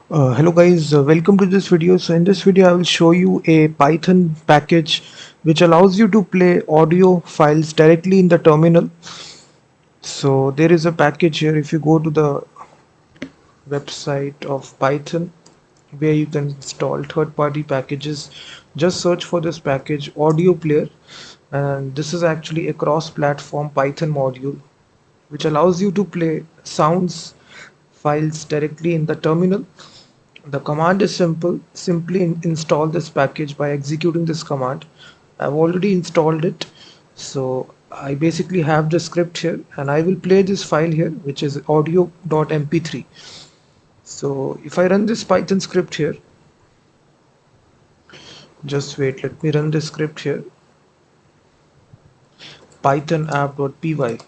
Hello guys, welcome to this video. So in this video I will show you a Python package which allows you to play audio files directly in the terminal. So there is a package here. If you go to the website of Python where you can install third-party packages, just search for this package audio player, and this is actually a cross-platform Python module which allows you to play sounds files directly in the terminal. The command is simple. Simply install this package by executing this command. I've already installed it. So I basically have the script here and I will play this file here, which is audio.mp3. So if I run this Python script here, just wait, let me run this script here. Python app.py.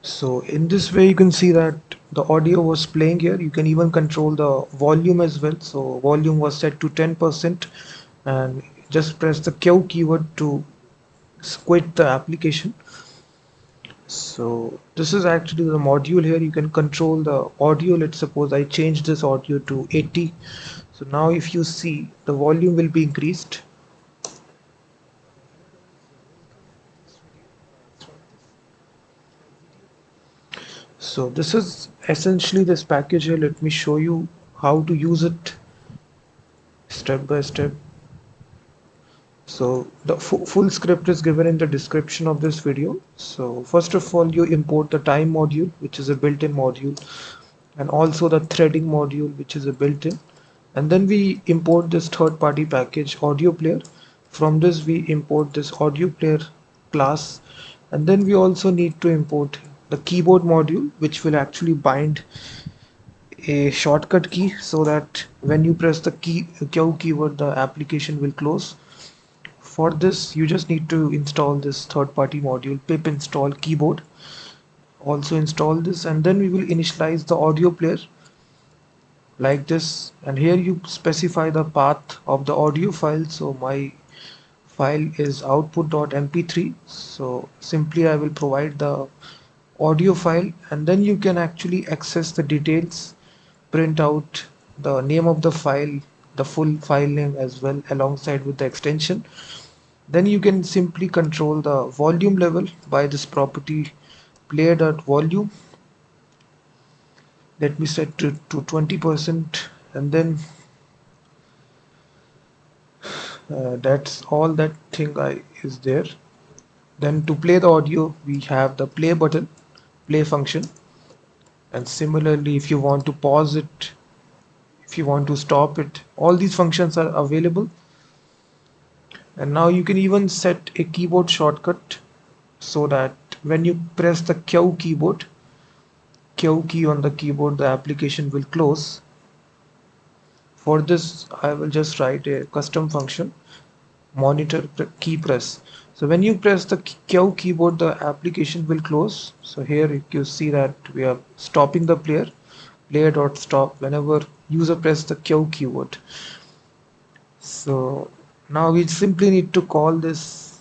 So in this way you can see that the audio was playing here. You can even control the volume as well. So volume was set to 10% and just press the Q keyword to quit the application. So this is actually the module here. You can control the audio. Let's suppose I change this audio to 80. So now if you see, the volume will be increased. So this is essentially this package here. Let me show you how to use it step by step. So the full script is given in the description of this video. So first of all, you import the time module, which is a built-in module, and also the threading module, which is a built-in. And then we import this third-party package audio player. From this we import this audio player class, and then we also need to import the keyboard module, which will actually bind a shortcut key so that when you press the Q keyword, the application will close. For this you just need to install this third-party module pip install keyboard. Also install this, and then we will initialize the audio player like this, and here you specify the path of the audio file. So my file is output.mp3, so simply I will provide the audio file, and then you can actually access the details, print out the name of the file, the full file name as well alongside with the extension. Then you can simply control the volume level by this property player.volume. Let me set to 20%, and then that's all that thing is there. Then to play the audio we have the play button, play function, and similarly if you want to pause it, if you want to stop it, all these functions are available. And now you can even set a keyboard shortcut so that when you press the Q key on the keyboard, the application will close. For this I will just write a custom function, monitor key press. So when you press the Q keyboard, the application will close. So here you see that we are stopping the player.stop whenever user press the Q keyword. So now we simply need to call this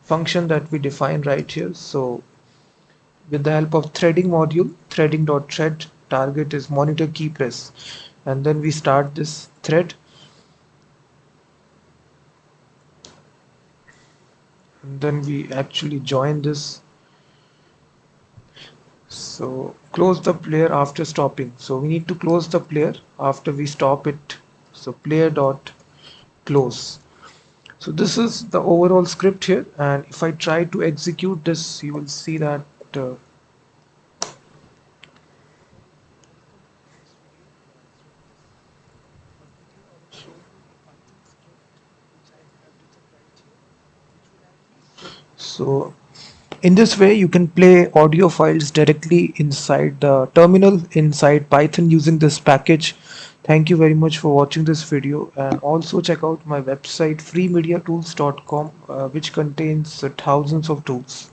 function that we define right here. So with the help of threading module, threading.thread, target is monitor key press, and then we start this thread, and then we actually join this. So close the player after stopping. So we need to close the player after we stop it. So player dot close. So this is the overall script here, and if I try to execute this, you will see that so in this way you can play audio files directly inside the terminal inside Python using this package. Thank you very much for watching this video, and also check out my website freemediatools.com, which contains thousands of tools.